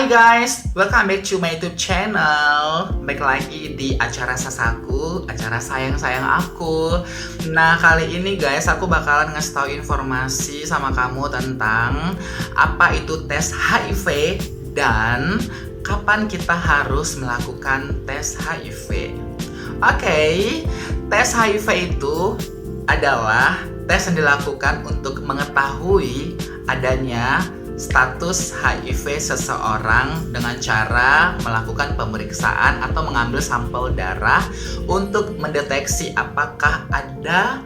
Hai guys, welcome back to my YouTube channel. Baik lagi di acara Sasaku, acara sayang-sayang aku. Nah, kali ini guys, aku bakalan ngasih tahu informasi sama kamu tentang apa itu tes HIV dan kapan kita harus melakukan tes HIV. Oke, tes HIV itu adalah tes yang dilakukan untuk mengetahui adanya status HIV seseorang dengan cara melakukan pemeriksaan atau mengambil sampel darah untuk mendeteksi apakah ada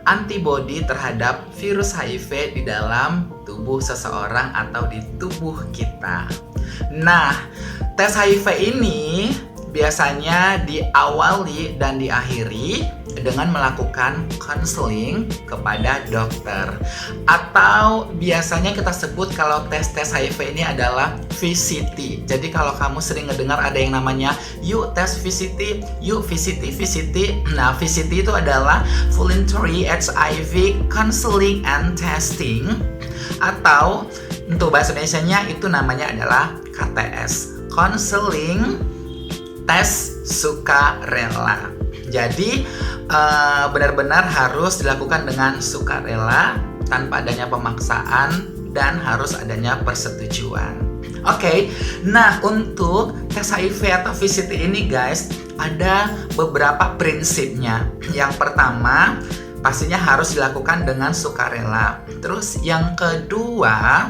antibodi terhadap virus HIV di dalam tubuh seseorang atau di tubuh kita. Nah, tes HIV ini biasanya diawali dan diakhiri dengan melakukan konseling kepada dokter. Atau biasanya kita sebut kalau tes HIV ini adalah VCT. Jadi kalau kamu sering ngedengar ada yang namanya yuk tes VCT, yuk VCT. Nah, VCT itu adalah Voluntary HIV Counseling and Testing. Atau untuk bahasa Indonesianya itu namanya adalah KTS, Counseling Tes Sukarela. Jadi benar-benar harus dilakukan dengan sukarela tanpa adanya pemaksaan dan harus adanya persetujuan. Oke, nah untuk tes HIV atau VCT ini guys, ada beberapa prinsipnya. Yang pertama, pastinya harus dilakukan dengan sukarela. Terus yang kedua,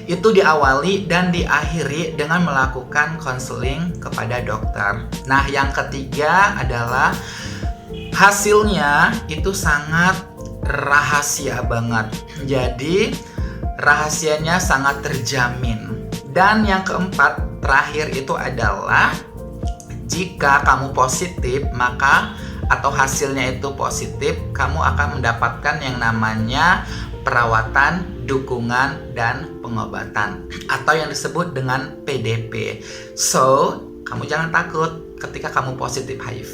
itu diawali dan diakhiri dengan melakukan konseling kepada dokter. Nah, yang ketiga adalah hasilnya itu sangat rahasia banget. Jadi, rahasianya sangat terjamin. Dan yang keempat, terakhir itu adalah jika kamu positif, maka atau hasilnya itu positif, kamu akan mendapatkan yang namanya perawatan, dukungan, dan pengobatan atau yang disebut dengan PDP. So, kamu jangan takut ketika kamu positif HIV,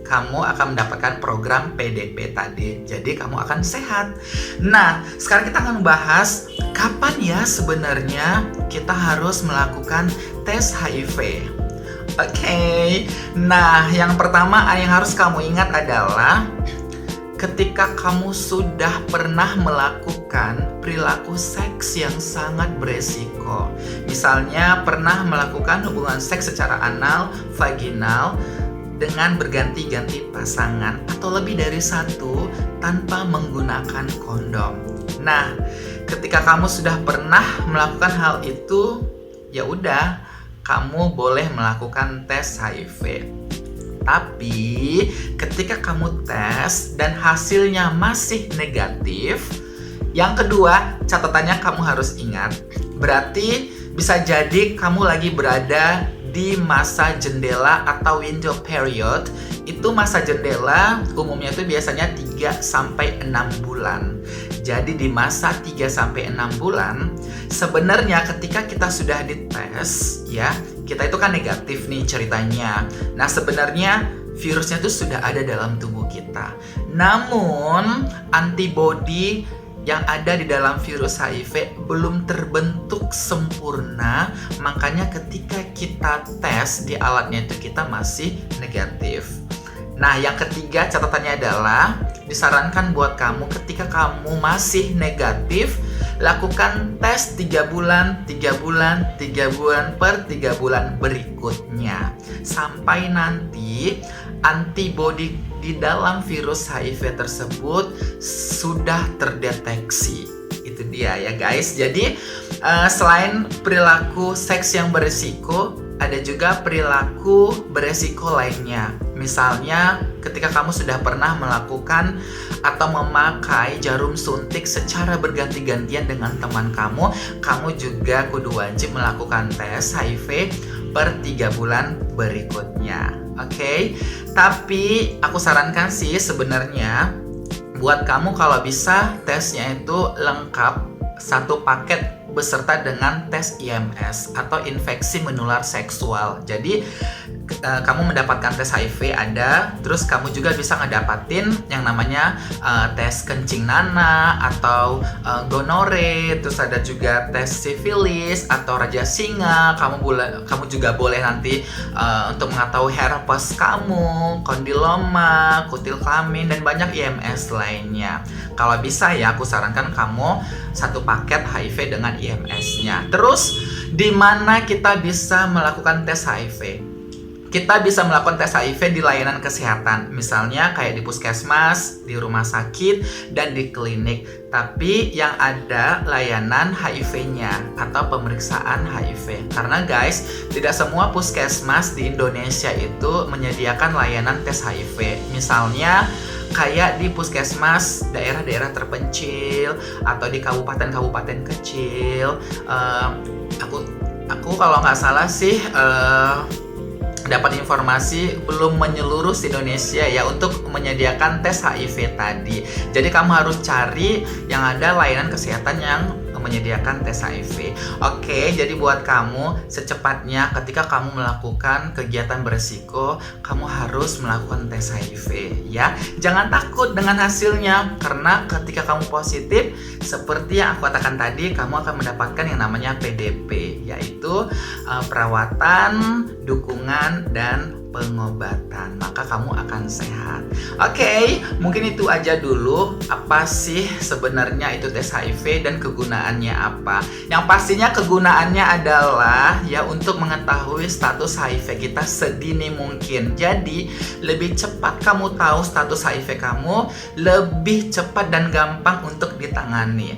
kamu akan mendapatkan program PDP tadi. Jadi kamu akan sehat. Nah, sekarang kita akan bahas kapan ya sebenarnya kita harus melakukan tes HIV. Oke. Nah, yang pertama yang harus kamu ingat adalah ketika kamu sudah pernah melakukan perilaku seks yang sangat beresiko. Misalnya pernah melakukan hubungan seks secara anal, vaginal dengan berganti-ganti pasangan atau lebih dari satu tanpa menggunakan kondom. Nah, ketika kamu sudah pernah melakukan hal itu, ya udah, kamu boleh melakukan tes HIV. Tapi ketika kamu tes dan hasilnya masih negatif, yang kedua catatannya kamu harus ingat, berarti bisa jadi kamu lagi berada di masa jendela atau window period. Itu masa jendela umumnya itu biasanya 3-6 bulan. Jadi di masa 3-6 bulan, sebenarnya ketika kita sudah dites ya, kita itu kan negatif nih ceritanya. Nah, sebenarnya virusnya itu sudah ada dalam tubuh kita. Namun antibodi yang ada di dalam virus HIV belum terbentuk sempurna, makanya ketika kita tes di alatnya itu kita masih negatif. Nah, yang ketiga catatannya adalah disarankan buat kamu ketika kamu masih negatif, lakukan tes 3 bulan per 3 bulan berikutnya sampai nanti antibodi di dalam virus HIV tersebut sudah terdeteksi. Itu dia ya guys. Jadi selain perilaku seks yang berisiko, ada juga perilaku beresiko lainnya. Misalnya ketika kamu sudah pernah melakukan atau memakai jarum suntik secara berganti-gantian dengan teman kamu, kamu juga kudu wajib melakukan tes HIV per 3 bulan berikutnya. Oke? Tapi aku sarankan sih sebenarnya buat kamu kalau bisa tesnya itu lengkap, satu paket beserta dengan tes IMS atau infeksi menular seksual. Jadi kamu mendapatkan tes HIV ada, terus kamu juga bisa ngedapatin yang namanya tes kencing nanah atau gonore, terus ada juga tes sifilis atau raja singa. Kamu juga boleh nanti untuk mengetahui herpes kamu, kondiloma, kutil kelamin, dan banyak IMS lainnya. Kalau bisa ya, aku sarankan kamu satu paket HIV dengan IMS-nya. Terus di mana kita bisa melakukan tes HIV? Kita bisa melakukan tes HIV di layanan kesehatan, misalnya kayak di puskesmas, di rumah sakit, dan di klinik. Tapi yang ada layanan HIV-nya atau pemeriksaan HIV. Karena guys, tidak semua puskesmas di Indonesia itu menyediakan layanan tes HIV. Misalnya kayak di puskesmas daerah-daerah terpencil atau di kabupaten-kabupaten kecil. Aku kalau nggak salah sih dapat informasi belum menyeluruh di Indonesia ya untuk menyediakan tes HIV tadi. Jadi kamu harus cari yang ada layanan kesehatan yang menyediakan tes HIV. Oke, jadi buat kamu secepatnya ketika kamu melakukan kegiatan beresiko, kamu harus melakukan tes HIV ya. Jangan takut dengan hasilnya, karena ketika kamu positif, seperti yang aku katakan tadi, kamu akan mendapatkan yang namanya PDP, yaitu perawatan, dukungan, dan pengobatan. Maka kamu akan sehat. Oke, mungkin itu aja dulu. Apa sih sebenarnya itu tes HIV dan kegunaannya apa? Yang pastinya kegunaannya adalah ya untuk mengetahui status HIV kita sedini mungkin. Jadi lebih cepat kamu tahu status HIV kamu, lebih cepat dan gampang untuk ditangani.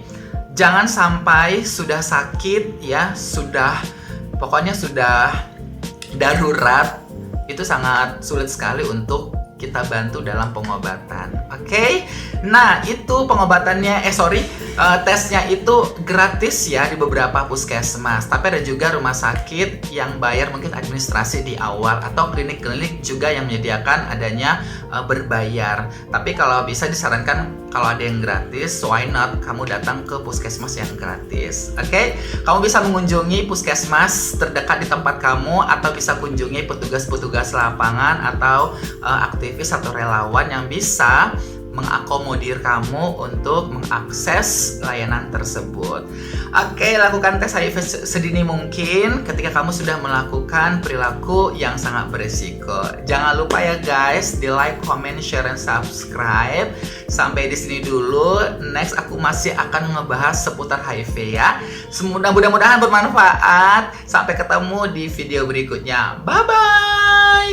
Jangan sampai sudah sakit ya, pokoknya sudah darurat, itu sangat sulit sekali untuk kita bantu dalam pengobatan. Oke? Nah, itu pengobatannya, tesnya itu gratis ya di beberapa puskesmas. Tapi ada juga rumah sakit yang bayar mungkin administrasi di awal, atau klinik-klinik juga yang menyediakan adanya berbayar. Tapi kalau bisa disarankan kalau ada yang gratis, why not kamu datang ke puskesmas yang gratis. Oke? Kamu bisa mengunjungi puskesmas terdekat di tempat kamu, atau bisa kunjungi petugas-petugas lapangan atau aktivis atau relawan yang bisa mengakomodir kamu untuk mengakses layanan tersebut. Oke, lakukan tes HIV sedini mungkin ketika kamu sudah melakukan perilaku yang sangat berisiko. Jangan lupa ya guys, di like, comment, share, dan subscribe. Sampai di sini dulu. Next aku masih akan ngebahas seputar HIV ya. Mudah-mudahan bermanfaat. Sampai ketemu di video berikutnya. Bye bye.